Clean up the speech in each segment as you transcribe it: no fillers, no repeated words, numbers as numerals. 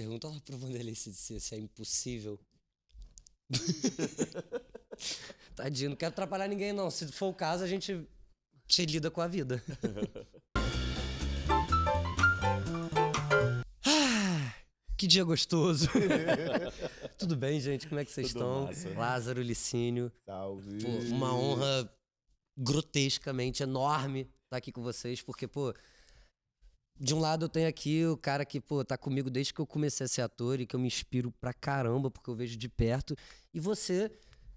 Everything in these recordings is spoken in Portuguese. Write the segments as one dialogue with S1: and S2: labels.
S1: Pergunta lá pro Vanderlei se é impossível. Tadinho, não quero atrapalhar ninguém, não. Se for o caso, a gente lida com a vida. Que dia gostoso. Tudo bem, gente? Como é que vocês estão?
S2: Massa.
S1: Lázaro, Licínio.
S2: Salve.
S1: Pô, uma honra grotescamente enorme estar aqui com vocês, porque, pô, de um lado eu tenho aqui o cara que, pô, tá comigo desde que eu comecei a ser ator e que eu me inspiro pra caramba, porque eu vejo de perto. E você,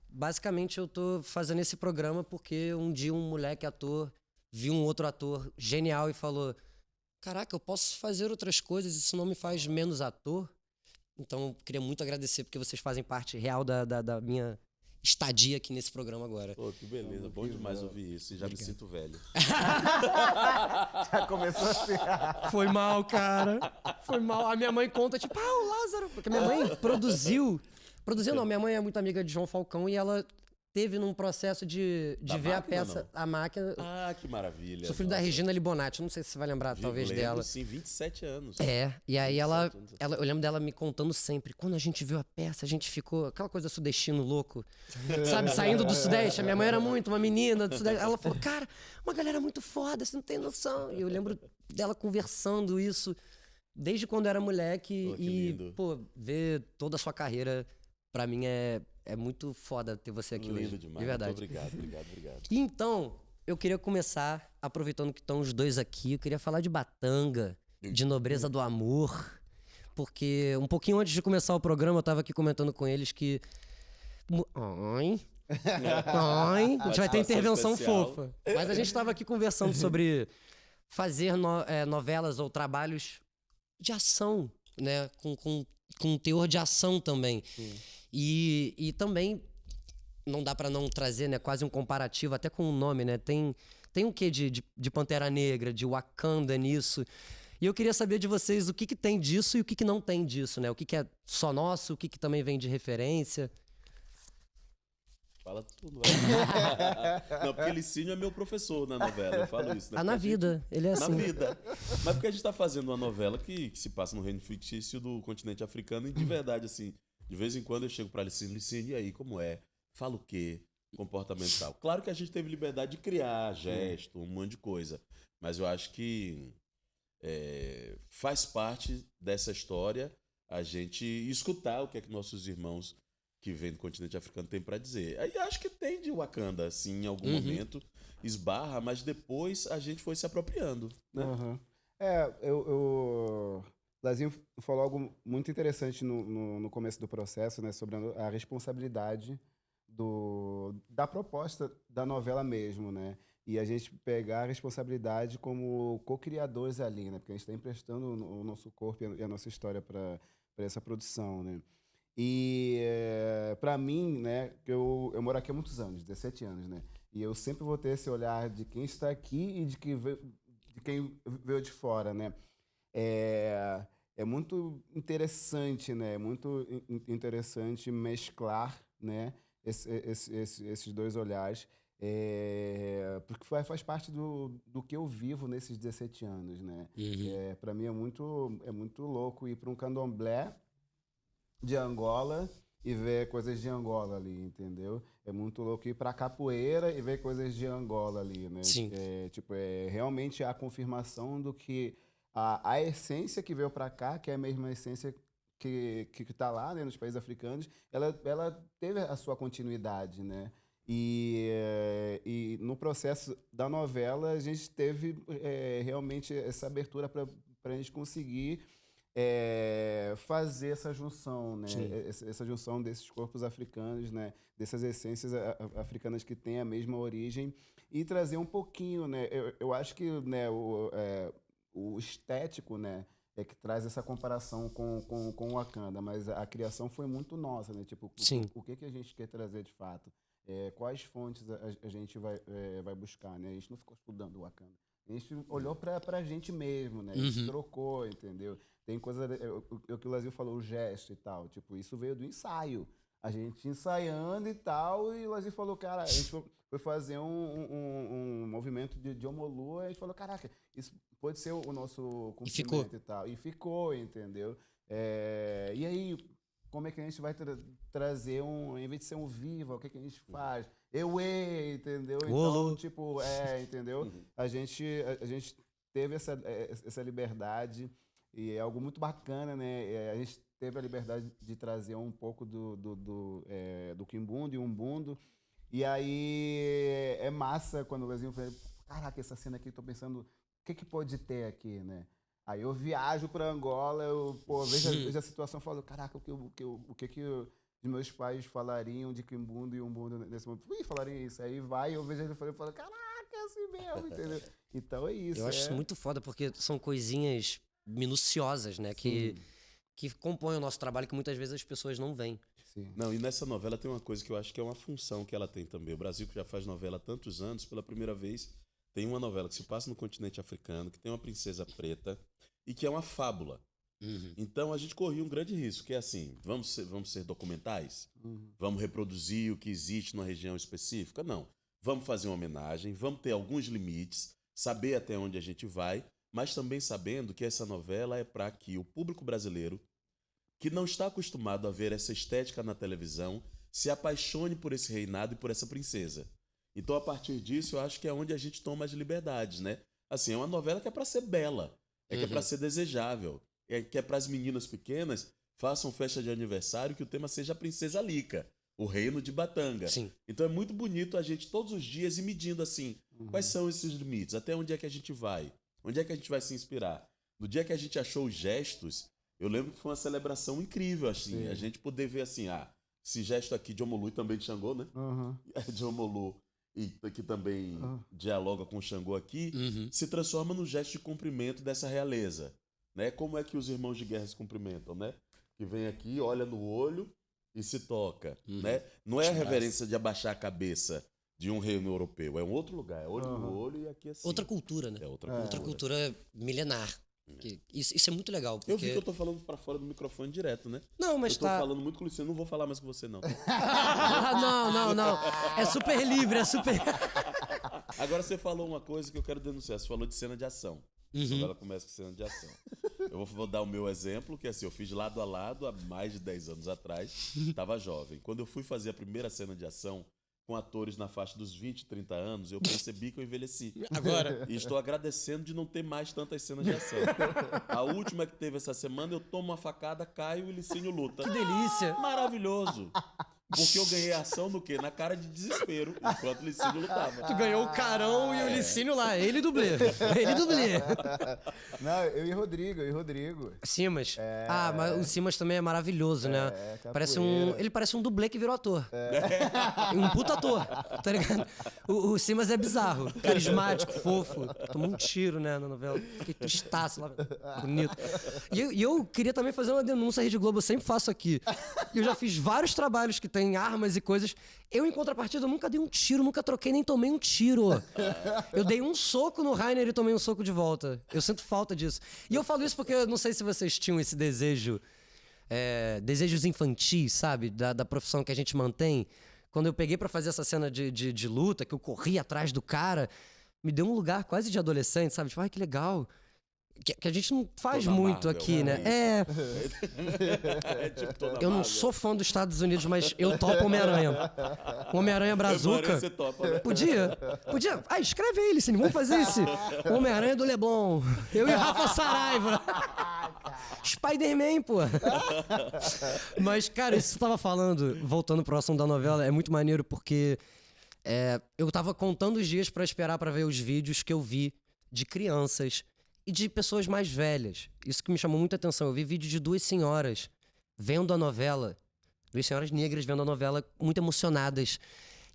S1: basicamente, eu tô fazendo esse programa porque um dia um moleque ator viu um outro ator genial e falou: caraca, eu posso fazer outras coisas, isso não me faz menos ator. Então, eu queria muito agradecer porque vocês fazem parte real da minha estadia aqui nesse programa agora.
S2: Pô, que beleza. Bom demais ouvir isso. E já me sinto velho.
S3: Já começou assim.
S1: Foi mal, cara. Foi mal. A minha mãe conta, tipo, o Lázaro. Porque minha mãe produziu. Produziu não, minha mãe é muito amiga de João Falcão e ela teve num processo de ver a peça, a máquina.
S2: Ah, que maravilha.
S1: Sou filho da Regina Libonati, não sei se você vai lembrar, talvez,
S2: lembro,
S1: dela.
S2: Sim, 27 anos.
S1: E aí ela,
S2: 27 anos.
S1: eu lembro dela me contando sempre, quando a gente viu a peça, a gente ficou, aquela coisa sudestino louco, sabe, saindo do Sudeste, a minha mãe era muito uma menina do Sudeste, ela falou, cara, uma galera muito foda, você não tem noção. E eu lembro dela conversando isso desde quando eu era moleque.
S2: Pô, que
S1: e,
S2: lindo.
S1: pô, ver toda a sua carreira, pra mim é muito foda ter você aqui hoje.
S2: Lindo demais.
S1: De verdade.
S2: Muito obrigado.
S1: E então, eu queria começar, aproveitando que estão os dois aqui, eu queria falar de Batanga, de Nobreza do Amor, porque um pouquinho antes de começar o programa, eu tava aqui comentando com eles que... Ai, a gente vai ter intervenção
S2: especial.
S1: fofa. Mas a gente tava aqui conversando sobre fazer novelas ou trabalhos de ação, né? Com um teor de ação também. E também não dá pra não trazer, né, quase um comparativo, até com o nome, né? Tem um quê de Pantera Negra, de Wakanda nisso. E eu queria saber de vocês o que tem disso e o que não tem disso, né? O que é só nosso, o que também vem de referência.
S2: Fala tudo. Vai. Não, porque Licínio é meu professor na novela, eu falo isso. Né?
S1: Na vida, ele é assim.
S2: Na vida. Mas porque a gente tá fazendo uma novela que se passa no reino fictício do continente africano e de verdade, assim, de vez em quando eu chego pra Licínio, e aí, como é? Fala o quê? Comportamento tal. Claro que a gente teve liberdade de criar gesto, um monte de coisa. Mas eu acho que faz parte dessa história a gente escutar o que é que nossos irmãos que vêm do continente africano têm pra dizer. Aí acho que tem de Wakanda, assim, em algum momento esbarra, mas depois a gente foi se apropriando, né?
S3: O Lazinho falou algo muito interessante no começo do processo, né, sobre a responsabilidade da proposta da novela mesmo, né? E a gente pegar a responsabilidade como co-criadores ali, né? Porque a gente está emprestando o nosso corpo e a nossa história para essa produção, né? E para mim, né, que eu moro aqui há muitos anos, 17 anos, né? E eu sempre vou ter esse olhar de quem está aqui e de quem veio de fora, né? É muito interessante, né? Muito interessante mesclar, né, esses dois olhares, porque faz parte do que eu vivo nesses 17 anos, né? Para mim é muito louco ir para um candomblé de Angola e ver coisas de Angola ali, entendeu? É muito louco ir pra capoeira e ver coisas de Angola ali, né?
S1: Sim.
S3: É realmente a confirmação do que a essência que veio pra cá, que é a mesma essência que tá lá, né, nos países africanos, ela teve a sua continuidade, né? E no processo da novela a gente teve realmente essa abertura para a gente conseguir fazer essa junção, né? Essa junção desses corpos africanos, né? Dessas essências africanas que têm a mesma origem e trazer um pouquinho, né? Eu acho que, né, o estético, né, é que traz essa comparação com o Wakanda, mas a criação foi muito nossa, né? Tipo, o que a gente quer trazer de fato? Quais fontes a gente vai buscar, né? A gente não ficou estudando o Wakanda. A gente olhou pra gente mesmo, né? A gente trocou, entendeu? Tem coisa... O que o Lazinho falou, o gesto e tal. Tipo, isso veio do ensaio. A gente ensaiando e tal, e o Lazinho falou, cara, a gente foi fazer um movimento de Omolu, e a gente falou, caraca, isso pode ser o nosso
S1: E ficou.
S3: cumprimento e tal. E ficou, entendeu? E aí, como é que a gente vai trazer em vez de ser um viva, o que a gente faz? Entendeu? Então, tipo, entendeu? A gente teve essa liberdade e é algo muito bacana, né? A gente teve a liberdade de trazer um pouco do Quimbundo e Umbundo. E aí é massa quando o Lezinho fala, caraca, essa cena aqui, tô pensando, o que pode ter aqui, né? Aí eu viajo para Angola, vejo a situação e falo, caraca, o que os meus pais falariam de Quimbundo e Umbundo nesse momento? Falariam isso. Aí eu vejo ele falando, caraca, é assim mesmo, entendeu? Então é isso.
S1: Eu acho isso muito foda, porque são coisinhas minuciosas, né? Que compõem o nosso trabalho, que muitas vezes as pessoas não veem.
S3: Sim.
S2: Não, e nessa novela tem uma coisa que eu acho que é uma função que ela tem também. O Brasil, que já faz novela há tantos anos, pela primeira vez, tem uma novela que se passa no continente africano, que tem uma princesa preta e que é uma fábula. Então a gente corria um grande risco, que é assim, vamos ser documentais? Vamos reproduzir o que existe numa região específica? Não. Vamos fazer uma homenagem, vamos ter alguns limites, saber até onde a gente vai, mas também sabendo que essa novela é para que o público brasileiro, que não está acostumado a ver essa estética na televisão, se apaixone por esse reinado e por essa princesa. Então, a partir disso, eu acho que é onde a gente toma as liberdades, né? Assim, é uma novela que é para ser bela, que é para ser desejável, que é para as meninas pequenas façam festa de aniversário que o tema seja a Princesa Lica, o reino de Batanga.
S1: Sim.
S2: Então, é muito bonito a gente todos os dias ir medindo assim, quais são esses limites, até onde é que a gente vai, onde é que a gente vai se inspirar. No dia que a gente achou os gestos, eu lembro que foi uma celebração incrível, assim. Sim. A gente poder ver assim, esse gesto aqui de Omolu e também de Xangô, né? De Omolu, e que também dialoga com o Xangô aqui, se transforma no gesto de cumprimento dessa realeza, né? Como é que os irmãos de guerra se cumprimentam, né? Que vem aqui, olha no olho e se toca, né? Não é a reverência de abaixar a cabeça de um reino europeu, é um outro lugar, é olho no olho e aqui assim.
S1: Outra cultura, né?
S2: É outra
S1: cultura milenar. Isso é muito legal. Porque...
S2: Eu vi que eu tô falando pra fora do microfone direto, né?
S1: Não, mas
S2: eu tô falando muito com o Luciano, não vou falar mais com você, não.
S1: Não. É super livre, é super...
S2: Agora você falou uma coisa que eu quero denunciar. Você falou de cena de ação. Agora começa com cena de ação. Eu vou dar o meu exemplo, que assim, eu fiz lado a lado há mais de 10 anos atrás. Tava jovem. Quando eu fui fazer a primeira cena de ação com atores na faixa dos 20, 30 anos, eu percebi que eu envelheci.
S1: Agora.
S2: E estou agradecendo de não ter mais tantas cenas de ação. A última que teve essa semana, eu tomo uma facada, caio e o Licínio luta.
S1: Que delícia!
S2: Maravilhoso! Porque eu ganhei ação no quê? Na cara de desespero, enquanto o Licínio lutava.
S1: Tu ganhou o Carão e o Licínio lá, ele dublê.
S3: Não, eu e Rodrigo.
S1: Simas. Mas o Simas também é maravilhoso, né? Ele parece um dublê que virou ator. Um puta ator, tá ligado? O Simas é bizarro, carismático, fofo. Tomou um tiro, né, na novela. Fiquei tristaço lá, bonito. E eu queria também fazer uma denúncia à Rede Globo, eu sempre faço aqui. Eu já fiz vários trabalhos que tem armas e coisas. Eu, em contrapartida, nunca dei um tiro, nunca troquei, nem tomei um tiro. Eu dei um soco no Rainer e tomei um soco de volta. Eu sinto falta disso. E eu falo isso porque eu não sei se vocês tinham esse desejo, desejos infantis, sabe? Da profissão que a gente mantém. Quando eu peguei pra fazer essa cena de luta, que eu corri atrás do cara, me deu um lugar quase de adolescente, sabe? Tipo, ai, que legal. Que a gente não faz muito
S2: Marvel,
S1: aqui, né?
S2: Tipo toda
S1: Eu não
S2: Marvel.
S1: sou fã dos Estados Unidos, mas eu topo Homem-Aranha. Homem-Aranha Brazuca.
S2: Você topa, né?
S1: Podia. Escreve aí, Licínio. Vamos fazer esse. Homem-Aranha do Leblon. Eu e Rafa Saraiva. Spider-Man, pô. Mas, cara, isso que você tava falando, voltando pro assunto da novela, é muito maneiro porque eu tava contando os dias pra esperar pra ver os vídeos que eu vi de crianças e de pessoas mais velhas. Isso que me chamou muita atenção. Eu vi vídeo de duas senhoras vendo a novela. Duas senhoras negras vendo a novela, muito emocionadas.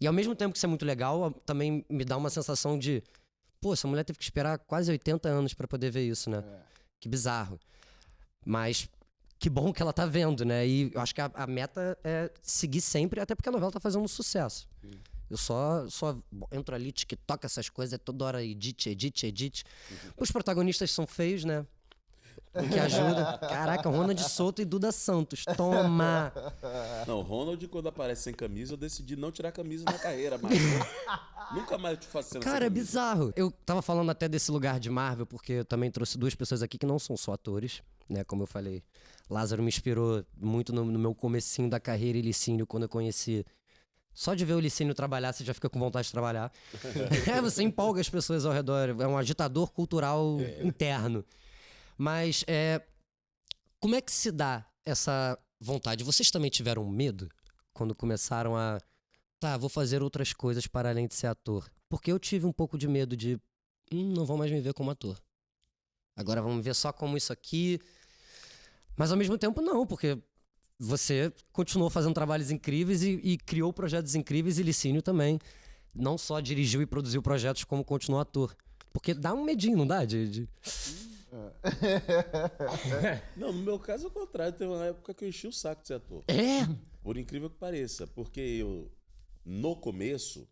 S1: E ao mesmo tempo que isso é muito legal, também me dá uma sensação de... Pô, essa mulher teve que esperar quase 80 anos pra poder ver isso, né? Que bizarro. Mas que bom que ela tá vendo, né? E eu acho que a meta é seguir sempre, até porque a novela tá fazendo um sucesso. Sim. Eu só entro ali, TikTok, essas coisas, toda hora edit. Os protagonistas são feios, né? o que ajuda. Caraca, Ronald Souto e Duda Santos. Toma!
S2: Não, Ronald, quando aparece sem camisa, eu decidi não tirar a camisa na carreira, mas nunca mais te faço cena
S1: Cara,
S2: sem
S1: é
S2: camisa.
S1: bizarro. Eu tava falando até desse lugar de Marvel, porque eu também trouxe duas pessoas aqui que não são só atores, né? Como eu falei. Lázaro me inspirou muito no meu comecinho da carreira e Licínio, quando eu conheci. Só de ver o Licínio trabalhar, você já fica com vontade de trabalhar. Você empolga as pessoas ao redor. É um agitador cultural interno. Mas como é que se dá essa vontade? Vocês também tiveram medo quando começaram a... Tá, vou fazer outras coisas para além de ser ator. Porque eu tive um pouco de medo de... não vão mais me ver como ator. Agora vamos me ver só como isso aqui. Mas ao mesmo tempo não, porque você continuou fazendo trabalhos incríveis e criou projetos incríveis, e Licínio também. Não só dirigiu e produziu projetos, como continuou ator. Porque dá um medinho, não dá?
S2: Não, no meu caso é o contrário. Teve uma época que eu enchi o saco de ser ator.
S1: É?
S2: Por incrível que pareça. Porque eu, no começo,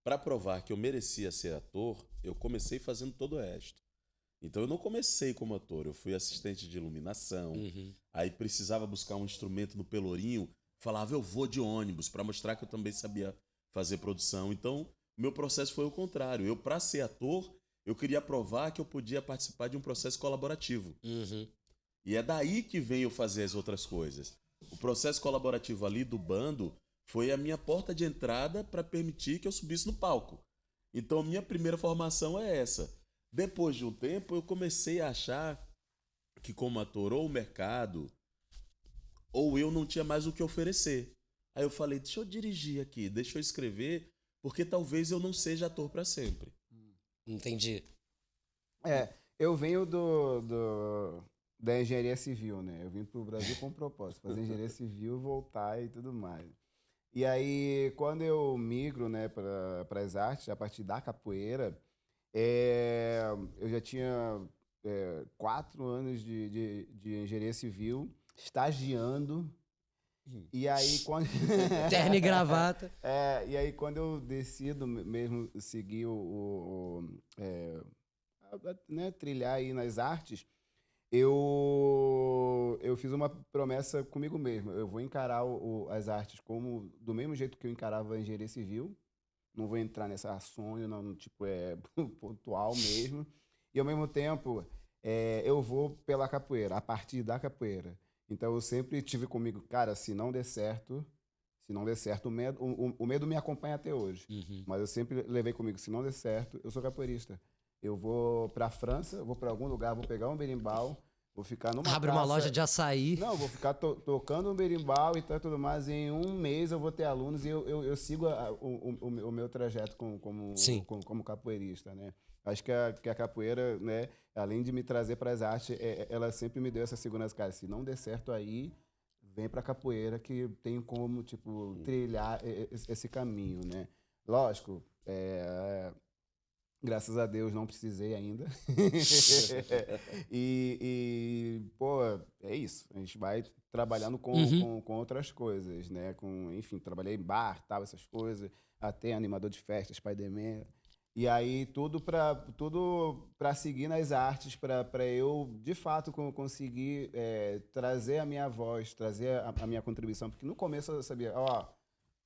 S2: pra provar que eu merecia ser ator, eu comecei fazendo todo o resto. Então eu não comecei como ator, eu fui assistente de iluminação. Aí precisava buscar um instrumento no Pelourinho, falava eu vou de ônibus, pra mostrar que eu também sabia fazer produção. Então o meu processo foi o contrário. Eu, pra ser ator, eu queria provar que eu podia participar de um processo colaborativo. E é daí que vem eu fazer as outras coisas. O processo colaborativo ali do bando foi a minha porta de entrada para permitir que eu subisse no palco. Então minha primeira formação é essa. Depois de um tempo, eu comecei a achar que como ator, ou o mercado, ou eu não tinha mais o que oferecer. Aí eu falei, deixa eu dirigir aqui, deixa eu escrever, porque talvez eu não seja ator para sempre.
S1: Entendi.
S3: Eu venho da engenharia civil, né? Eu vim pro Brasil com um propósito, fazer engenharia civil, voltar e tudo mais. E aí, quando eu migro, né, para as artes, a partir da capoeira, eu já tinha 4 anos de engenharia civil, estagiando. E aí, quando...
S1: Terno e gravata.
S3: E aí, quando eu decido mesmo seguir né, trilhar aí nas artes, eu fiz uma promessa comigo mesmo. Eu vou encarar as artes como do mesmo jeito que eu encarava a engenharia civil. Não vou entrar nessa sonho, não, tipo, pontual mesmo. E ao mesmo tempo, eu vou pela capoeira, a partir da capoeira. Então eu sempre tive comigo, cara, se não der certo, o medo me acompanha até hoje. Mas eu sempre levei comigo, se não der certo, eu sou capoeirista. Eu vou pra França, vou pra algum lugar, vou pegar um berimbau, vou ficar numa
S1: Abre uma loja de açaí.
S3: Não, vou ficar tocando um berimbau e tudo mais. E em um mês eu vou ter alunos e eu sigo o meu trajeto como capoeirista, né? Acho que a capoeira, né, além de me trazer para as artes, ela sempre me deu essa segurança, cara, se não der certo aí, vem para a capoeira que tem como, tipo, trilhar esse caminho, né? Lógico, graças a Deus não precisei ainda. Pô, é isso. A gente vai trabalhando com outras coisas, né? Enfim, trabalhei em bar, tal, essas coisas. Até animador de festas, Spider-Man. E aí, tudo pra seguir nas artes, pra eu, de fato, conseguir trazer a minha voz, trazer a minha contribuição. Porque no começo eu sabia, ó,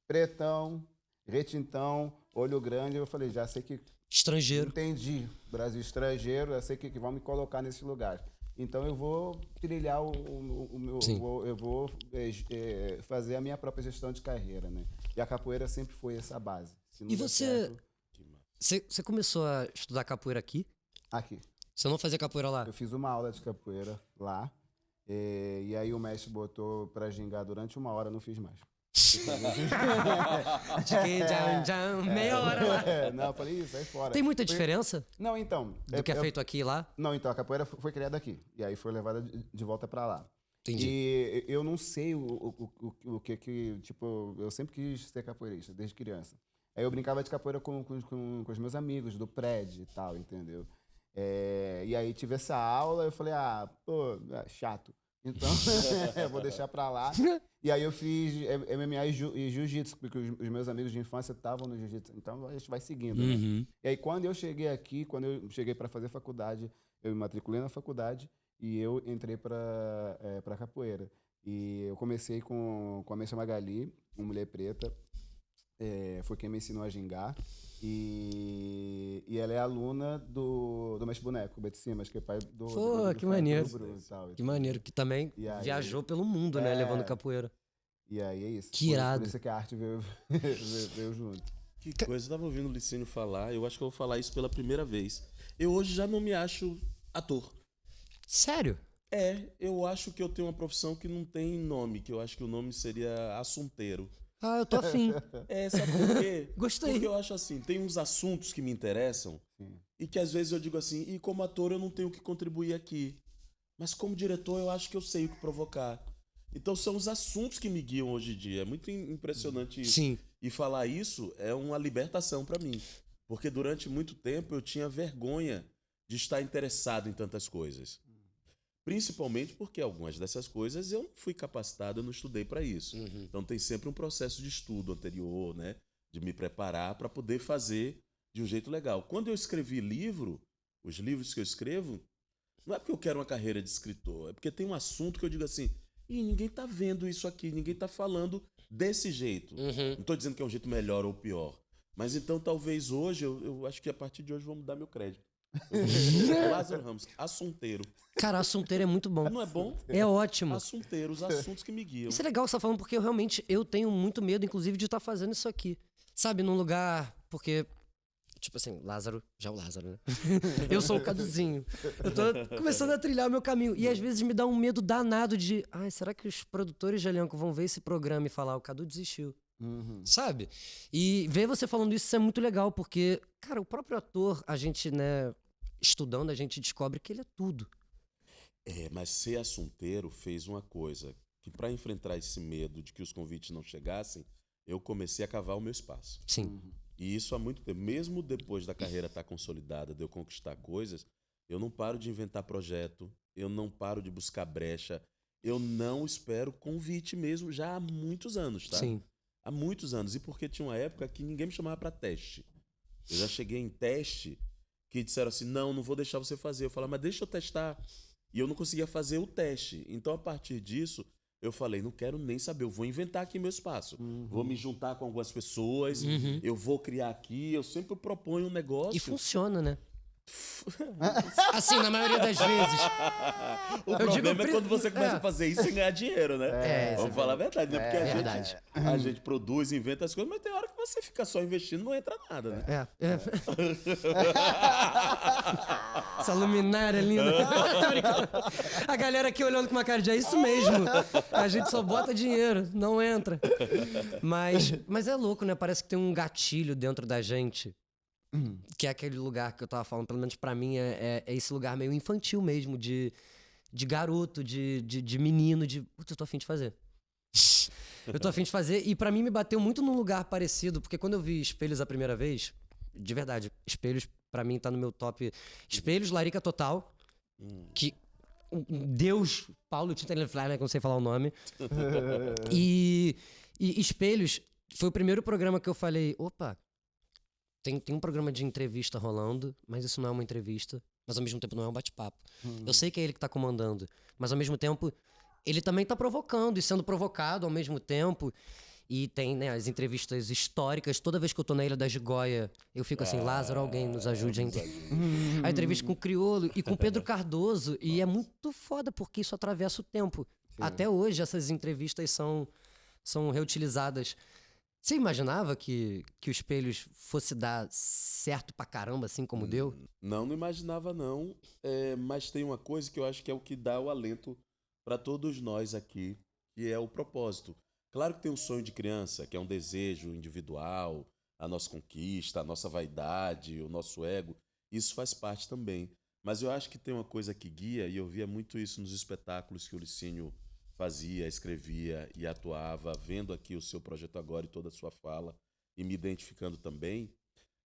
S3: pretão, retintão, olho grande. Eu falei, já sei que...
S1: Estrangeiro.
S3: Entendi. Brasil estrangeiro, eu sei que vão me colocar nesse lugar. Então eu vou trilhar o meu... Eu vou fazer a minha própria gestão de carreira, né? E a capoeira sempre foi essa base. Se não
S1: E
S3: der
S1: você...
S3: certo,
S1: Você começou a estudar capoeira aqui?
S3: aqui.
S1: Você não fazia capoeira lá?
S3: Eu fiz uma aula de capoeira lá. E aí o mestre botou pra gingar durante 1 hora, não fiz mais.
S1: Meia hora lá.
S3: Não, eu falei, isso, aí fora.
S1: Tem muita diferença
S3: Não, então.
S1: do que é feito aqui e lá?
S3: Não, então, a capoeira foi criada aqui. E aí foi levada de volta pra lá.
S1: Entendi.
S3: E eu não sei o que, tipo, eu sempre quis ser capoeirista, desde criança. Aí eu brincava de capoeira com os meus amigos do prédio e tal, entendeu? E aí tive essa aula, eu falei, pô, chato. Então, eu vou deixar pra lá. E aí eu fiz MMA e jiu-jitsu, porque os meus amigos de infância estavam no jiu-jitsu. Então a gente vai seguindo, né? E aí quando eu cheguei aqui, quando eu cheguei para fazer faculdade, eu me matriculei na faculdade e eu entrei para capoeira. E eu comecei com a Mestra Magali, uma mulher preta, foi quem me ensinou a gingar. E ela é aluna do Mestre Boneco, Beto Simas, que é pai do
S1: Pô, que
S3: Franco,
S1: maneiro.
S3: do Bruno e tal.
S1: Que maneiro, que também
S3: E aí-
S1: viajou pelo mundo, né? Levando capoeira.
S3: E aí é isso.
S1: Que
S3: Por
S1: irado.
S3: isso que a arte veio, veio junto.
S2: Que coisa, eu tava ouvindo o Licínio falar, eu acho que eu vou falar isso pela primeira vez. Eu hoje já não me acho ator.
S1: Sério?
S2: Eu acho que eu tenho uma profissão que não tem nome, que eu acho que o nome seria assunteiro.
S1: Ah, eu tô afim.
S2: Sabe por quê?
S1: Gostei.
S2: Porque eu acho assim, tem uns assuntos que me interessam e que às vezes eu digo assim, e como ator eu não tenho o que contribuir aqui. Mas como diretor eu acho que eu sei o que provocar. Então são os assuntos que me guiam hoje em dia. É muito impressionante isso.
S1: Sim.
S2: E falar isso é uma libertação pra mim. Porque durante muito tempo eu tinha vergonha de estar interessado em tantas coisas. Principalmente porque algumas dessas coisas eu não fui capacitado, eu não estudei para isso. Então tem sempre um processo de estudo anterior, né? De me preparar para poder fazer de um jeito legal. Quando eu escrevi livro, os livros que eu escrevo, não é porque eu quero uma carreira de escritor, é porque tem um assunto que eu digo assim, ninguém tá vendo isso aqui, ninguém tá falando desse jeito. Não tô dizendo que é um jeito melhor ou pior. Mas então talvez hoje, eu acho que a partir de hoje eu vou mudar meu crédito. Lázaro Ramos, assunteiro.
S1: Cara, assunteiro é muito bom.
S2: Não é bom?
S1: É ótimo.
S2: Assunteiro, os assuntos que me guiam.
S1: Isso é legal que você tá falando, porque eu tenho muito medo, inclusive, de estar fazendo isso aqui. Sabe, num lugar. Porque, tipo assim, Lázaro, já é o Lázaro, né? Eu sou o Caduzinho. Eu tô começando a trilhar o meu caminho. E às vezes me dá um medo danado de. Ai, será que os produtores de elenco vão ver esse programa e falar, o Cadu desistiu? Sabe? E ver você falando isso é muito legal, porque, cara, o próprio ator, a gente, né, estudando, a gente descobre que ele é tudo.
S2: Mas ser assunteiro fez uma coisa, que para enfrentar esse medo de que os convites não chegassem, eu comecei a cavar o meu espaço.
S1: Sim.
S2: E isso há muito tempo. Mesmo depois da carreira estar consolidada, de eu conquistar coisas, eu não paro de inventar projeto, eu não paro de buscar brecha, eu não espero convite mesmo já há muitos anos, tá?
S1: Sim.
S2: Há muitos anos. E porque tinha uma época que ninguém me chamava para teste. Eu já cheguei em teste que disseram assim, não vou deixar você fazer. Eu falava, mas deixa eu testar. E eu não conseguia fazer o teste. Então, a partir disso, eu falei, não quero nem saber, eu vou inventar aqui meu espaço. Vou me juntar com algumas pessoas, eu vou criar aqui, eu sempre proponho um negócio.
S1: E funciona, né? Assim, na maioria das vezes.
S2: O problema é quando você começa a fazer isso sem ganhar dinheiro, né? Vamos falar a verdade, né? Porque a gente produz, inventa as coisas, mas tem hora que você fica só investindo, não entra nada, né?
S1: Essa luminária linda. Tô brincando. A galera aqui olhando com uma cara de é isso mesmo. A gente só bota dinheiro, não entra. Mas é louco, né? Parece que tem um gatilho dentro da gente. Que é aquele lugar que eu tava falando, pelo menos pra mim, é esse lugar meio infantil mesmo, de garoto, de menino, putz, eu tô afim de fazer. Eu tô afim de fazer, e pra mim me bateu muito num lugar parecido, porque quando eu vi Espelhos a primeira vez, de verdade, Espelhos pra mim tá no meu top. Espelhos, Larica Total, que um deus, Paulo Tintenfly, né, que eu não sei falar o nome. E Espelhos foi o primeiro programa que eu falei, opa, tem um programa de entrevista rolando, mas isso não é uma entrevista, mas ao mesmo tempo não é um bate-papo. Eu sei que é ele que tá comandando, mas ao mesmo tempo ele também tá provocando e sendo provocado ao mesmo tempo. E tem, né, as entrevistas históricas. Toda vez que eu tô na Ilha da Gigoia, eu fico assim, Lázaro, alguém nos ajude a entender. A entrevista com o Criolo e com o Pedro Cardoso. E é muito foda, porque isso atravessa o tempo. Até hoje, essas entrevistas são reutilizadas. Você imaginava que o Espelhos fosse dar certo pra caramba, assim como deu?
S2: Não imaginava não, mas tem uma coisa que eu acho que é o que dá o alento para todos nós aqui, que é o propósito. Claro que tem um sonho de criança, que é um desejo individual, a nossa conquista, a nossa vaidade, o nosso ego, isso faz parte também. Mas eu acho que tem uma coisa que guia, e eu via muito isso nos espetáculos que o Licínio fazia, escrevia e atuava, vendo aqui o seu projeto agora e toda a sua fala, e me identificando também,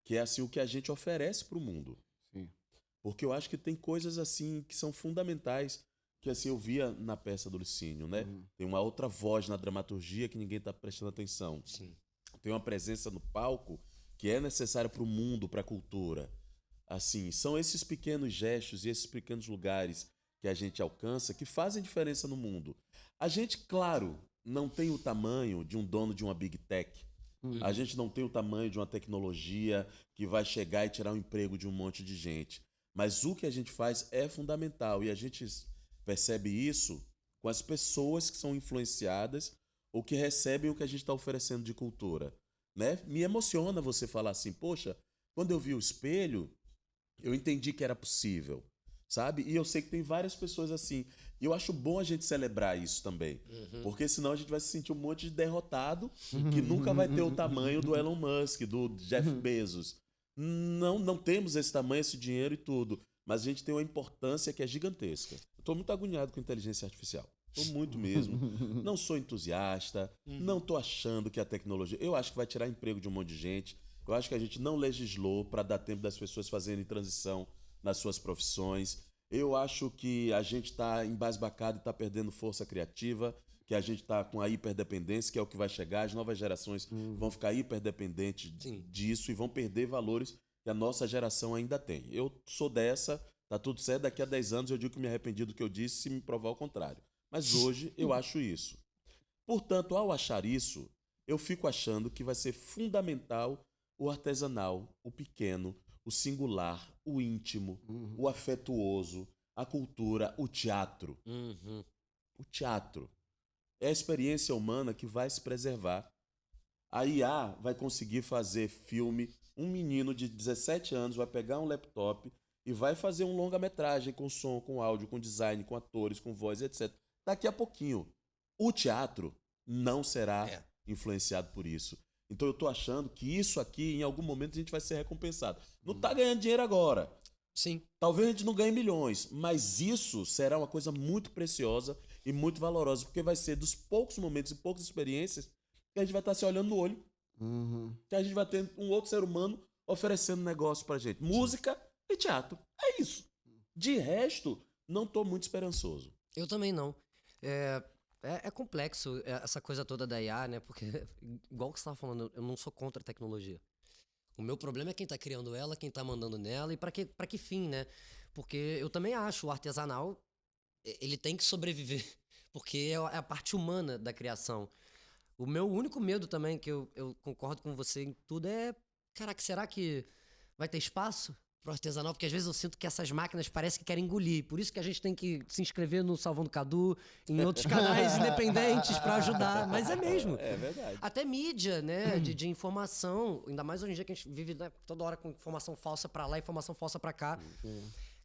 S2: que é assim o que a gente oferece para o mundo.
S3: Sim.
S2: Porque eu acho que tem coisas assim que são fundamentais, que assim eu via na peça do Licínio, né? Tem uma outra voz na dramaturgia que ninguém está prestando atenção.
S1: Sim.
S2: Tem uma presença no palco que é necessária para o mundo, para a cultura. Assim, são esses pequenos gestos e esses pequenos lugares que a gente alcança que fazem diferença no mundo. A gente, claro, não tem o tamanho de um dono de uma Big Tech. A gente não tem o tamanho de uma tecnologia que vai chegar e tirar o emprego de um monte de gente. Mas o que a gente faz é fundamental e a gente percebe isso com as pessoas que são influenciadas ou que recebem o que a gente está oferecendo de cultura. Né? Me emociona você falar assim, poxa, quando eu vi o espelho, eu entendi que era possível, sabe? E eu sei que tem várias pessoas assim. E eu acho bom a gente celebrar isso também. Porque senão a gente vai se sentir um monte de derrotado que nunca vai ter o tamanho do Elon Musk, do Jeff Bezos. Não temos esse tamanho, esse dinheiro e tudo. Mas a gente tem uma importância que é gigantesca. Eu tô muito agoniado com inteligência artificial. Tô muito mesmo. Não sou entusiasta. Não tô achando que a tecnologia... Eu acho que vai tirar emprego de um monte de gente. Eu acho que a gente não legislou para dar tempo das pessoas fazerem transição nas suas profissões. Eu acho que a gente está embasbacado e está perdendo força criativa, que a gente está com a hiperdependência, que é o que vai chegar. As novas gerações vão ficar hiperdependentes disso e vão perder valores que a nossa geração ainda tem. Eu sou dessa, tá tudo certo. Daqui a 10 anos eu digo que me arrependi do que eu disse se me provar o contrário. Mas hoje eu acho isso. Portanto, ao achar isso, eu fico achando que vai ser fundamental o artesanal, o pequeno, o singular, o íntimo, o afetuoso, a cultura, o teatro. O teatro é a experiência humana que vai se preservar. A IA vai conseguir fazer filme. Um menino de 17 anos vai pegar um laptop e vai fazer um longa-metragem com som, com áudio, com design, com atores, com voz, etc. Daqui a pouquinho. O teatro não será influenciado por isso. Então eu tô achando que isso aqui, em algum momento, a gente vai ser recompensado. Não tá ganhando dinheiro agora.
S1: Sim.
S2: Talvez a gente não ganhe milhões, mas isso será uma coisa muito preciosa e muito valorosa, porque vai ser dos poucos momentos e poucas experiências que a gente vai estar se olhando no olho. Que a gente vai ter um outro ser humano oferecendo negócio pra gente. Música e teatro. É isso. De resto, não tô muito esperançoso.
S1: Eu também não. É complexo essa coisa toda da IA, né? Porque, igual que você estava falando, eu não sou contra a tecnologia. O meu problema é quem tá criando ela, quem tá mandando nela e pra que fim, né? Porque eu também acho o artesanal, ele tem que sobreviver. Porque é a parte humana da criação. O meu único medo também, que eu concordo com você em tudo, é... Caraca, será que vai ter espaço pro artesanal? Porque às vezes eu sinto que essas máquinas parecem que querem engolir. Por isso que a gente tem que se inscrever no Salvando Cadu, em outros canais independentes pra ajudar. Mas é mesmo.
S2: É verdade.
S1: Até mídia, né? De informação. Ainda mais hoje em dia que a gente vive, né, toda hora com informação falsa pra lá, informação falsa pra cá.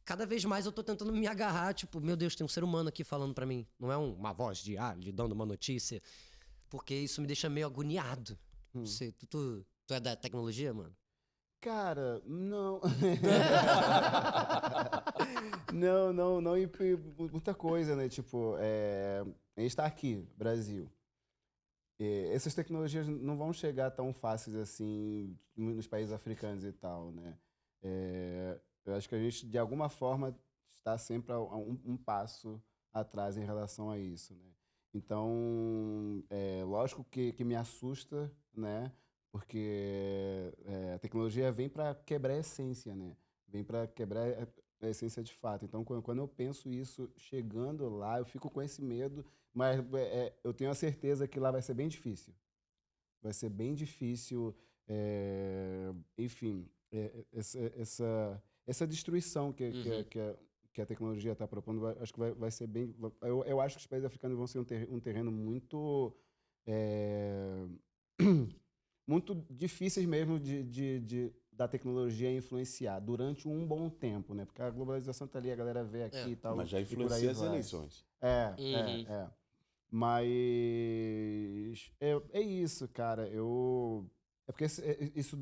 S1: Cada vez mais eu tô tentando me agarrar. Tipo, meu Deus, tem um ser humano aqui falando pra mim. Não é uma voz de lhe dando uma notícia. Porque isso me deixa meio agoniado. Você, tu é da tecnologia, mano?
S3: Cara, não. não, e muita coisa, né? Tipo, a gente tá aqui, Brasil. Essas tecnologias não vão chegar tão fáceis assim nos países africanos e tal, né? Eu acho que a gente, de alguma forma, está sempre a um passo atrás em relação a isso, né? Então, lógico que me assusta, né? Porque a tecnologia vem para quebrar a essência, né? Vem para quebrar a essência de fato. Então, quando eu penso isso chegando lá, eu fico com esse medo, mas eu tenho a certeza que lá vai ser bem difícil. Vai ser bem difícil, enfim, essa destruição que a tecnologia está propondo, acho que vai ser bem... Eu acho que os países africanos vão ser um terreno muito... muito difíceis mesmo da tecnologia influenciar durante um bom tempo, né? Porque a globalização tá ali, a galera vê aqui e tal.
S2: Mas já
S3: e por
S2: influencia
S3: aí
S2: as
S3: vai.
S2: eleições.
S3: Mas é isso, cara. É porque isso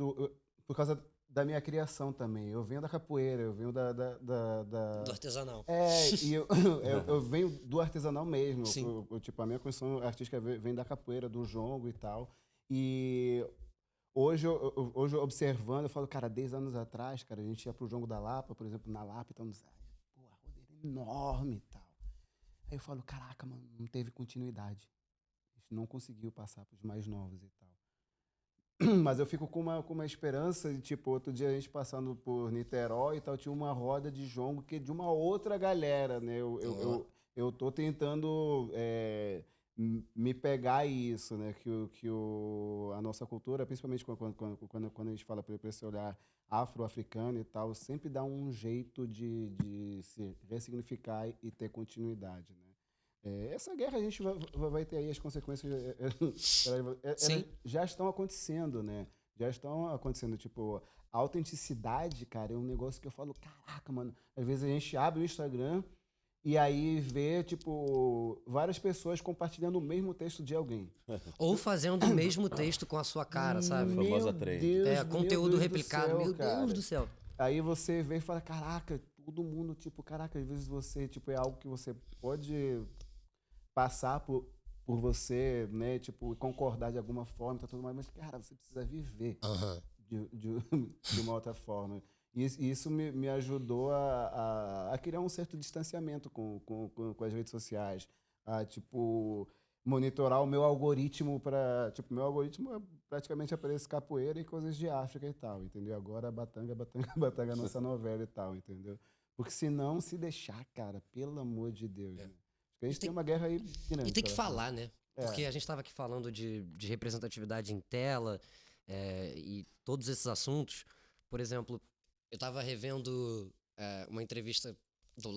S3: por causa da minha criação também. Eu venho da capoeira, eu venho
S1: Do artesanal.
S3: E eu venho do artesanal mesmo.
S1: Sim.
S3: Tipo, a minha construção artística vem da capoeira, do jongo e tal. E hoje eu observando, eu falo, cara, 10 anos atrás, cara, a gente ia pro jongo da Lapa, por exemplo, na Lapa, então, pô, a rodeira é enorme e tal. Aí eu falo, caraca, mano, não teve continuidade. A gente não conseguiu passar pros mais novos e tal. Mas eu fico com uma esperança de, tipo, outro dia a gente passando por Niterói e tal, tinha uma roda de jongo que é de uma outra galera, né? Eu tô tentando me pegar a isso, né? A nossa cultura, principalmente quando a gente fala por esse olhar afro-africano e tal, sempre dá um jeito de se ressignificar e ter continuidade, né? Essa guerra a gente vai ter aí as consequências.
S1: Sim.
S3: Já estão acontecendo, né? Já estão acontecendo. Tipo, a autenticidade, cara, é um negócio que eu falo, caraca, mano. Às vezes a gente abre o Instagram e aí vê, tipo, várias pessoas compartilhando o mesmo texto de alguém.
S1: Ou fazendo o mesmo texto com a sua cara, sabe?
S2: Famosa trend.
S1: Conteúdo
S3: Deus
S1: replicado.
S3: do céu,
S1: Meu Deus
S3: cara.
S1: do céu.
S3: Aí você vê e fala, caraca, todo mundo, tipo, caraca, às vezes você, tipo, é algo que você pode passar por você, né, tipo, concordar de alguma forma, tá tudo mais, mas, cara, você precisa viver
S1: Aham.
S3: de uma outra forma. E isso me ajudou a criar um certo distanciamento com as redes sociais, a, tipo, monitorar o meu algoritmo para, tipo, meu algoritmo é praticamente aparece capoeira e coisas de África e tal, entendeu? Agora Batanga, Batanga, Batanga, nossa novela e tal, entendeu? Porque senão, se deixar, cara, pelo amor de Deus, né? Porque a gente tem uma guerra aí grande.
S1: E tem que
S3: pela
S1: falar, né?
S3: frente.
S1: Porque a gente estava aqui falando de representatividade em tela e todos esses assuntos. Por exemplo, eu estava revendo uma entrevista do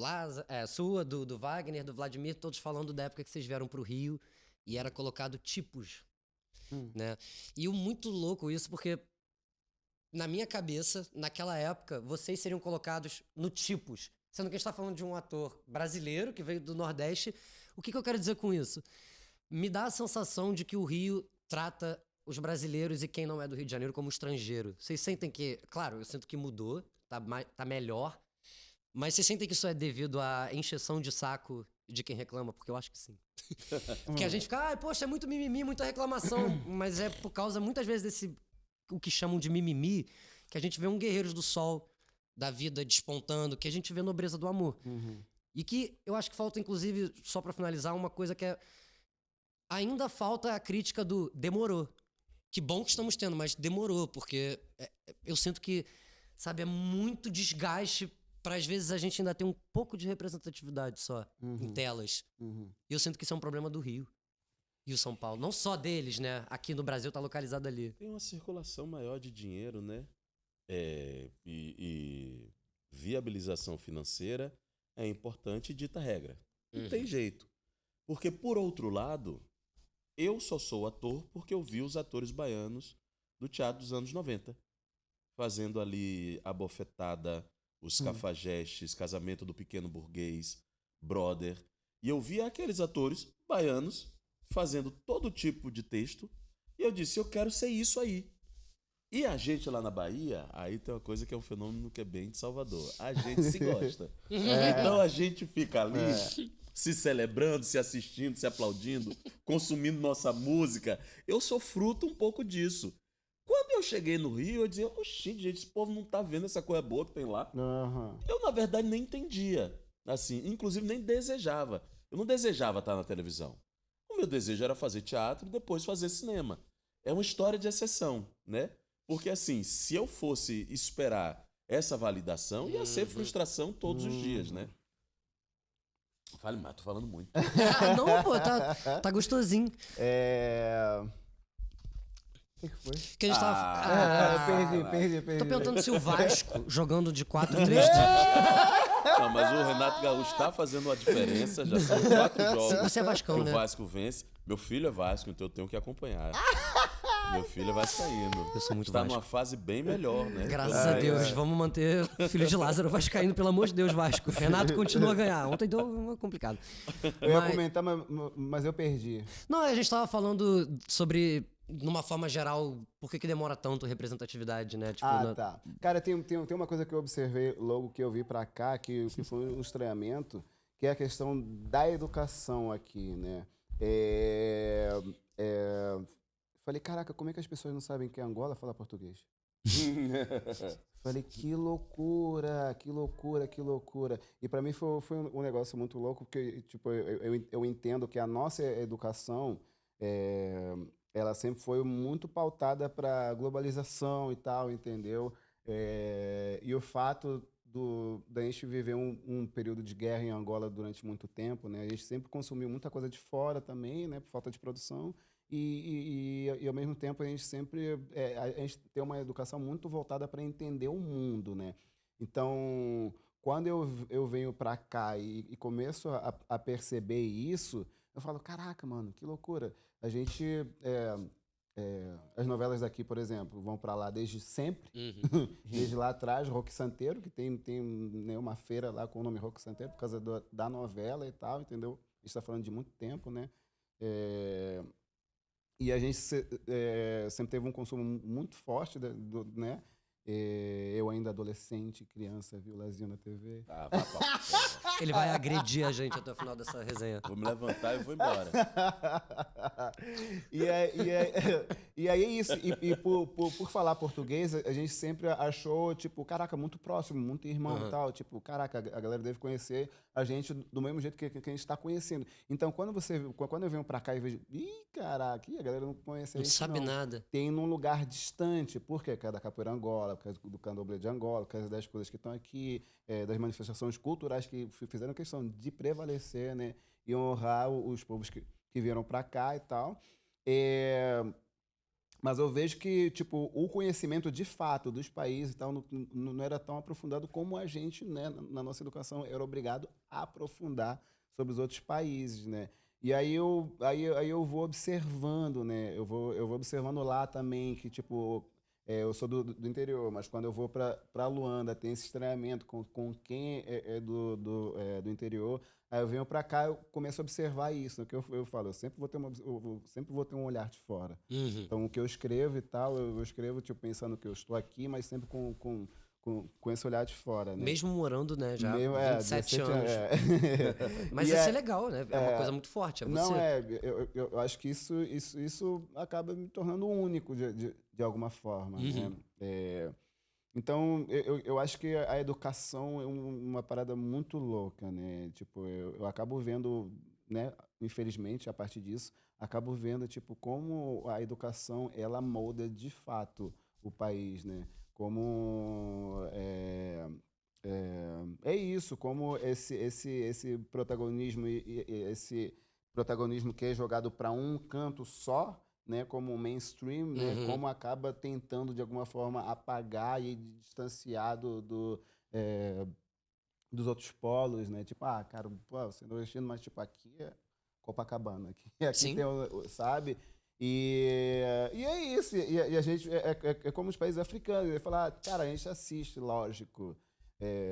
S1: sua, do Wagner, do Vladimir, todos falando da época que vocês vieram pro Rio e era colocado tipos, né? E o muito louco isso, porque na minha cabeça, naquela época, vocês seriam colocados no tipos. Sendo que a gente tá falando de um ator brasileiro que veio do Nordeste. O que eu quero dizer com isso? Me dá a sensação de que o Rio trata os brasileiros e quem não é do Rio de Janeiro como estrangeiro. Vocês sentem que... Claro, eu sinto que mudou, tá melhor. Mas vocês sentem que isso é devido à encheção de saco de quem reclama? Porque eu acho que sim. Porque a gente fica, poxa, é muito mimimi, muita reclamação. Mas é por causa, muitas vezes, desse... o que chamam de mimimi, que a gente vê um Guerreiros do Sol da vida despontando, que a gente vê nobreza do amor. E que eu acho que falta, inclusive, só pra finalizar, uma coisa que é... Ainda falta a crítica do demorou. Que bom que estamos tendo, mas demorou, porque eu sinto que, sabe, é muito desgaste pra às vezes a gente ainda ter um pouco de representatividade só em telas. E eu sinto que isso é um problema do Rio e o São Paulo. Não só deles, né? Aqui no Brasil tá localizado ali.
S2: Tem uma circulação maior de dinheiro, né? E viabilização financeira é importante e dita regra. Não tem jeito. Porque, por outro lado, eu só sou ator porque eu vi os atores baianos do teatro dos anos 90. Fazendo ali a bofetada, os cafajestes, Casamento do Pequeno Burguês, Brother. E eu vi aqueles atores baianos fazendo todo tipo de texto. E eu disse, eu quero ser isso aí. E a gente lá na Bahia, aí tem uma coisa que é um fenômeno que é bem de Salvador. A gente se gosta. Então a gente fica ali se celebrando, se assistindo, se aplaudindo, consumindo nossa música. Eu sou fruto um pouco disso. Quando eu cheguei no Rio, eu dizia, oxi, gente, esse povo não tá vendo essa coisa boa que tem lá. Eu, na verdade, nem entendia. Assim, inclusive nem desejava. Eu não desejava estar na televisão. O meu desejo era fazer teatro e depois fazer cinema. É uma história de exceção, né? Porque assim, se eu fosse esperar essa validação, ia ser frustração todos os dias, né? Fale mais, tô falando muito.
S1: Não, pô, tá gostosinho.
S3: O que foi?
S1: Que a gente tava...
S3: Perdi.
S1: Tô perguntando se o Vasco, jogando de 4-3-3...
S2: Não, mas o Renato Gaúcho tá fazendo uma diferença, já são 4 jogos
S1: Você é vascão,
S2: que
S1: né?
S2: o Vasco vence. Meu filho é Vasco, então eu tenho que acompanhar. Meu filho é vascaíno.
S1: Eu sou muito
S2: Está
S1: Vasco.
S2: numa fase bem melhor, né?
S1: Graças a Deus, vamos manter o filho de Lázaro vascaíno, pelo amor de Deus, Vasco. Renato continua a ganhar. Ontem deu complicado.
S3: Eu ia comentar, mas eu perdi.
S1: Não, a gente tava falando sobre, numa forma geral, por que demora tanto representatividade, né? Tipo,
S3: Tá. Cara, tem uma coisa que eu observei logo que eu vi pra cá, que foi um estranhamento, que é a questão da educação aqui, né? Falei, caraca, como é que as pessoas não sabem que Angola fala português? Falei, que loucura. E pra mim foi um negócio muito louco, porque tipo, eu entendo que a nossa educação ela sempre foi muito pautada para globalização e tal, entendeu? E o fato da gente viver um período de guerra em Angola durante muito tempo, né? A gente sempre consumiu muita coisa de fora também, né? Por falta de produção. E ao mesmo tempo, a gente sempre a gente tem uma educação muito voltada para entender o mundo, né? Então, quando eu venho para cá e começo a perceber isso, eu falo, caraca, mano, que loucura. A gente, as novelas daqui, por exemplo, vão para lá desde sempre,
S1: Uhum.
S3: desde lá atrás, Roque Santeiro, que tem né, uma feira lá com o nome Roque Santeiro por causa da novela e tal, entendeu? A gente está falando de muito tempo, né? É, e a gente sempre teve um consumo muito forte, né? Eu ainda adolescente, criança, vi o Lazinho na TV.
S2: Ah, vá pra porra.
S1: Ele vai agredir a gente até o final dessa resenha.
S2: Vou me levantar e vou embora.
S3: E aí é isso. E por falar português, a gente sempre achou, tipo, caraca, muito próximo, muito irmão e
S1: Uhum.
S3: tal. Tipo, caraca, a galera deve conhecer a gente do mesmo jeito que a gente está conhecendo. Então, quando eu venho pra cá e vejo, ih, caraca, a galera não conhece a
S1: Não
S3: gente,
S1: sabe
S3: não.
S1: nada.
S3: Tem num lugar distante. Por quê? Por causa da capoeira Angola, por causa do candomblé de Angola, por causa das coisas que estão aqui, das manifestações culturais que fizeram questão de prevalecer, né? E honrar os povos que vieram para cá e tal. É, mas eu vejo que, tipo, o conhecimento de fato dos países e tal não era tão aprofundado como a gente, né, na nossa educação, era obrigado a aprofundar sobre os outros países, né? E aí eu vou observando, né? Eu vou observando lá também que, tipo, eu sou do interior, mas quando eu vou para Luanda, tem esse estranhamento com quem é do interior. Aí eu venho para cá, eu começo a observar isso, que eu falo, eu sempre vou ter sempre vou ter um olhar de fora.
S1: Uhum.
S3: Então, o que eu escrevo e tal, eu escrevo tipo, pensando que eu estou aqui, mas sempre com esse olhar de fora, né?
S1: Mesmo morando, né, já
S3: Meu,
S1: 27 anos. Mas
S3: E
S1: isso é legal, né? É uma coisa muito forte, é você.
S3: não, eu acho que isso acaba me tornando único de alguma forma, né?
S1: Uhum.
S3: Então, eu acho que a educação é uma parada muito louca, né? Tipo, eu acabo vendo, né? Infelizmente, a partir disso, acabo vendo, tipo, como a educação, ela molda de fato o país, né? Como é isso, como esse protagonismo e esse protagonismo que é jogado para um canto só, né, como o mainstream, né,
S1: Uhum.
S3: como acaba tentando de alguma forma apagar e distanciar eh, dos outros polos, né? Tipo, cara, pô, você não investindo, mas tipo aqui é Copacabana, aqui
S1: Sim.
S3: tem, sabe? E é isso. E a gente é como os países africanos. Ele fala, cara, a gente assiste, lógico,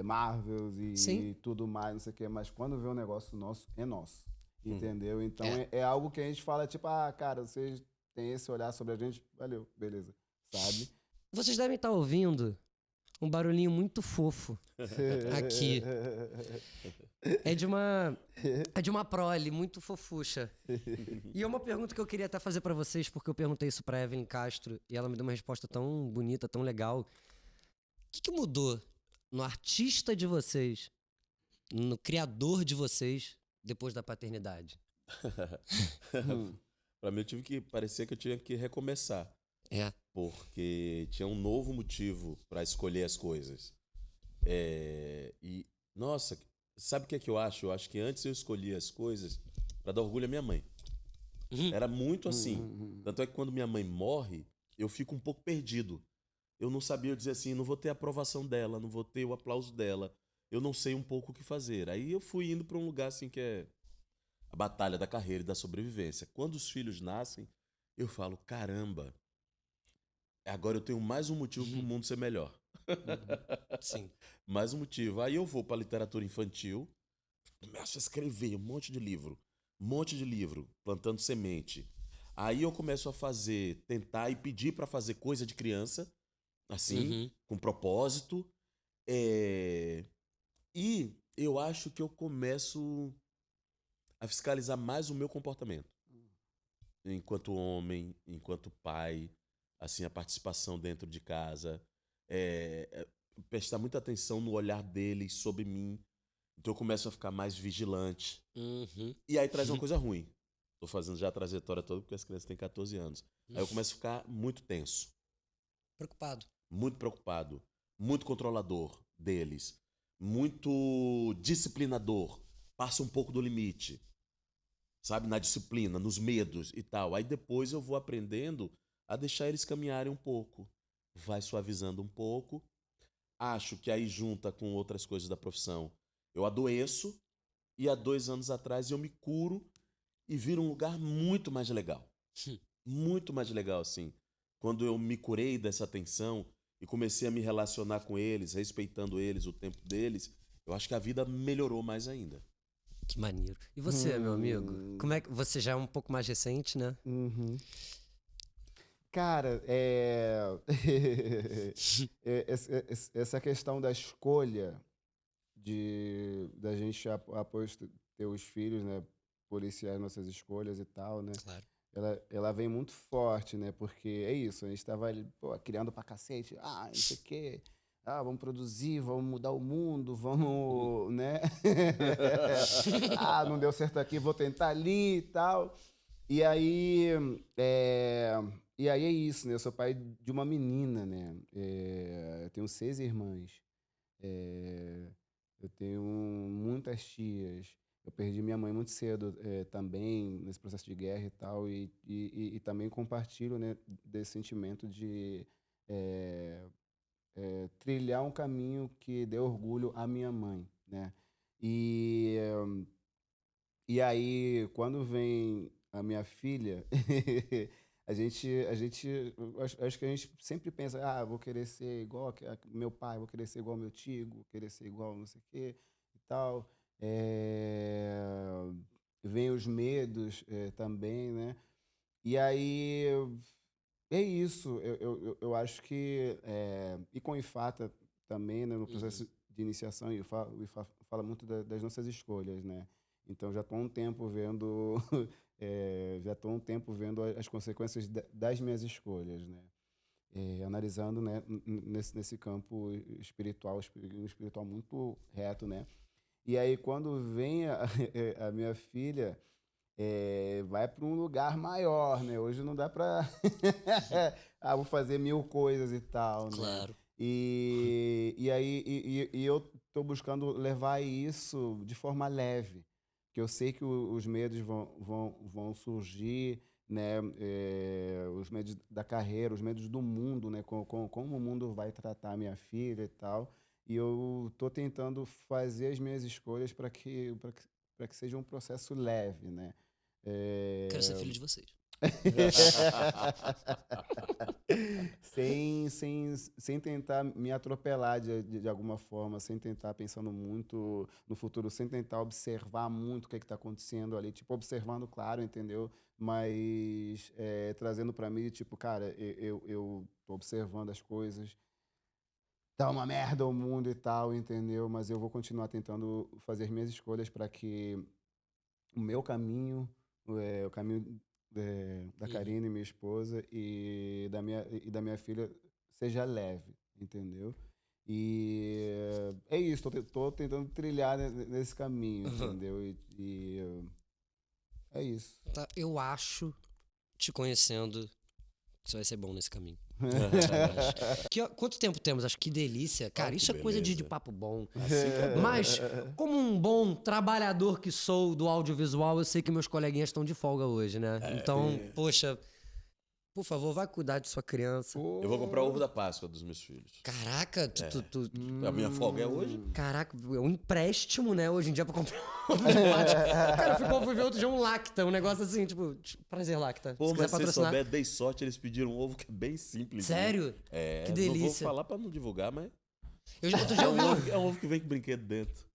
S3: Marvels
S1: Sim.
S3: e tudo mais, não sei o quê, mas quando vê um negócio nosso, é nosso. Entendeu? Então
S1: É.
S3: é algo que a gente fala, tipo, cara, vocês têm esse olhar sobre a gente, valeu, beleza, sabe?
S1: Vocês devem estar ouvindo um barulhinho muito fofo aqui. É de uma prole muito fofucha. E é uma pergunta que eu queria até fazer pra vocês, porque eu perguntei isso pra Evelyn Castro e ela me deu uma resposta tão bonita, tão legal. O que mudou no artista de vocês, no criador de vocês, depois da paternidade?
S2: Pra mim, eu tive que parecer que eu tinha que recomeçar,
S1: É.
S2: porque tinha um novo motivo pra escolher as coisas. E, nossa, sabe o que é que eu acho? Eu acho que antes eu escolhia as coisas pra dar orgulho à minha mãe. Era muito assim. Tanto é que quando minha mãe morre, eu fico um pouco perdido. Eu não sabia dizer assim, não vou ter a aprovação dela, não vou ter o aplauso dela. Eu não sei um pouco o que fazer. Aí eu fui indo pra um lugar assim que é a batalha da carreira e da sobrevivência. Quando os filhos nascem, eu falo, caramba, agora eu tenho mais um motivo pro mundo ser melhor.
S1: Sim.
S2: Mais um motivo. Aí eu vou pra literatura infantil, começo a escrever um monte de livro, plantando semente. Aí eu começo a tentar e pedir pra fazer coisa de criança, assim,
S1: Uhum.
S2: com propósito. E eu acho que eu começo a fiscalizar mais o meu comportamento. Enquanto homem, enquanto pai, assim, a participação dentro de casa. Prestar muita atenção no olhar deles sobre mim. Então eu começo a ficar mais vigilante.
S1: Uhum.
S2: E aí traz uma coisa ruim. Tô fazendo já a trajetória toda porque as crianças têm 14 anos. Aí eu começo a ficar muito tenso,
S1: Preocupado.
S2: muito preocupado, muito controlador deles, muito disciplinador. Passa um pouco do limite, sabe? Na disciplina, nos medos e tal. Aí depois eu vou aprendendo a deixar eles caminharem um pouco. Vai suavizando um pouco. Acho que aí junta com outras coisas da profissão. Eu adoeço e há 2 anos atrás eu me curo e viro um lugar muito mais legal. Muito mais legal, assim. Quando eu me curei dessa tensão e comecei a me relacionar com eles, respeitando eles, o tempo deles, eu acho que a vida melhorou mais ainda.
S1: Que maneiro. E você, meu amigo? Como é que você já é um pouco mais recente, né?
S3: Uhum. Cara, essa questão da escolha da gente após ter os filhos, né, policiar nossas escolhas e tal, né?
S1: Claro.
S3: Ela vem muito forte, né? Porque é isso, a gente tava ali, pô, criando pra cacete, não sei o quê, vamos produzir, vamos mudar o mundo, vamos, né? Não deu certo aqui, vou tentar ali e tal. E aí, é isso, né? Eu sou pai de uma menina, né? Eu tenho 6 irmãs. Eu tenho muitas tias. Eu perdi minha mãe muito cedo também, nesse processo de guerra e tal. E também compartilho, né, desse sentimento de trilhar um caminho que dê orgulho à minha mãe, né? E aí, quando vem a minha filha, acho que a gente sempre pensa, vou querer ser igual meu pai, vou querer ser igual meu tio, vou querer ser igual não sei o quê e tal. Vem os medos também, né? E aí, é isso. Eu acho que, e com o IFATA também, né, no processo de iniciação, o IFA fala muito das nossas escolhas, né? Então já estou há um tempo vendo, as consequências das minhas escolhas, né? Analisando, né, nesse campo espiritual, um espiritual muito reto, né? E aí quando vem a minha filha, vai para um lugar maior, né? Hoje não dá para vou fazer 1000 coisas e tal, né?
S1: Claro.
S3: E aí eu tô buscando levar isso de forma leve, que eu sei que os medos vão surgir, né? Os medos da carreira, os medos do mundo, né? Como o mundo vai tratar a minha filha e tal. E eu tô tentando fazer as minhas escolhas para que seja um processo leve, né?
S1: Quero ser filho de vocês.
S3: sem tentar me atropelar de alguma forma, sem tentar pensando muito no futuro, sem tentar observar muito o que está acontecendo ali, tipo, observando, claro, entendeu? Mas trazendo para mim, tipo, cara, eu tô observando as coisas, tá uma merda o mundo e tal, entendeu? Mas eu vou continuar tentando fazer as minhas escolhas para que o meu caminho, o caminho da Karine, minha esposa, e da minha filha seja leve, entendeu? E é isso, tô tentando trilhar nesse caminho, entendeu? É isso.
S1: Tá, eu acho, te conhecendo, que você vai ser bom nesse caminho. Quanto tempo temos? Acho que delícia. Cara, isso é coisa de papo bom.
S2: Assim que é bom.
S1: Mas, como um bom trabalhador que sou do audiovisual, eu sei que meus coleguinhas estão de folga hoje, né? Então, poxa, por favor, vai cuidar de sua criança.
S2: Eu vou comprar o ovo da Páscoa dos meus filhos.
S1: Caraca,
S2: A minha folga é hoje.
S1: Caraca, é um empréstimo, né, hoje em dia pra comprar um ovo de Páscoa. Cara, fui ver outro dia um Lacta, um negócio assim, tipo, prazer, Lacta.
S2: Pô,
S1: se quiser
S2: mas se você
S1: patrocinar.
S2: souber, dei sorte, eles pediram um ovo que é bem simples.
S1: Sério? Que delícia.
S2: Não vou falar pra não divulgar, mas...
S1: Outro dia eu vi
S2: É um ovo que vem com brinquedo dentro.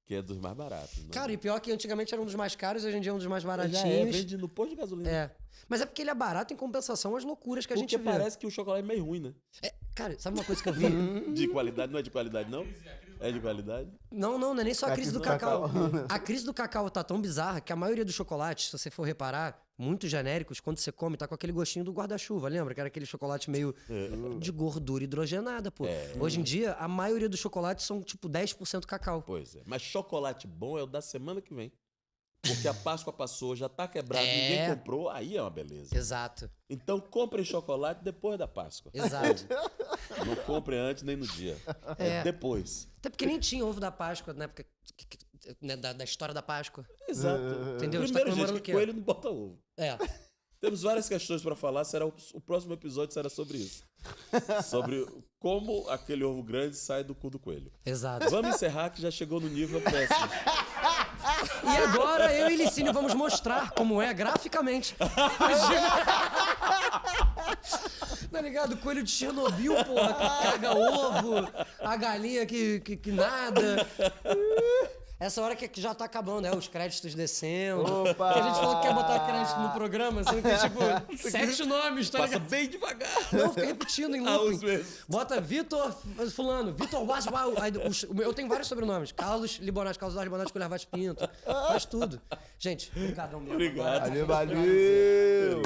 S2: Que é dos mais baratos. Né?
S1: Cara, e pior que antigamente era um dos mais caros, hoje em dia é um dos mais
S2: Já
S1: baratinhos.
S2: vende no posto de gasolina.
S1: Mas é porque ele é barato em compensação às loucuras que a gente
S2: Porque
S1: vê.
S2: parece que o chocolate é meio ruim, né?
S1: Cara, sabe uma coisa que eu vi?
S2: De qualidade, não é de qualidade, não? É de qualidade?
S1: Não é nem só a crise do cacau. A crise do cacau tá tão bizarra que a maioria dos chocolates, se você for reparar, muito genéricos, quando você come, tá com aquele gostinho do guarda-chuva, lembra? Que era aquele chocolate meio de gordura hidrogenada, pô. Hoje em dia, a maioria dos chocolates são tipo 10% cacau.
S2: Pois é. Mas chocolate bom é o da semana que vem. Porque a Páscoa passou, já tá quebrado, ninguém comprou, aí é uma beleza.
S1: Exato.
S2: Então comprem chocolate depois da Páscoa.
S1: Exato.
S2: Não comprem antes nem no dia. É depois.
S1: Até porque nem tinha ovo da Páscoa na época né, da história da Páscoa.
S2: Exato.
S1: Entendeu? A gente tá
S2: Primeiro,
S1: comemorando
S2: gente,
S1: o
S2: que
S1: quê?
S2: coelho não bota ovo.
S1: É.
S2: Temos várias questões para falar. O próximo episódio será sobre isso. Sobre como aquele ovo grande sai do cu do coelho.
S1: Exato.
S2: Vamos encerrar que já chegou no nível péssimo.
S1: E agora eu e Licínio vamos mostrar como é graficamente. Tá ligado? Coelho de Chernobyl, porra, que caga ovo, a galinha que nada. Essa hora que já tá acabando, né? Os créditos descendo.
S3: Opa!
S1: Que a gente falou que quer botar crédito no programa, sendo que tem, tipo, 7 nomes, tá
S2: Passa
S1: ligado?
S2: bem devagar.
S1: Não, fica repetindo em
S2: Os
S1: looping.
S2: mesmos.
S1: Bota Vitor fulano, Vitor Wasbau. Eu tenho vários sobrenomes. Carlos Libonati, Carlos Libonati, Colher Vaz Pinto. Faz tudo. Gente, obrigadão mesmo.
S2: Obrigado.
S3: Valeu.
S2: Beleza.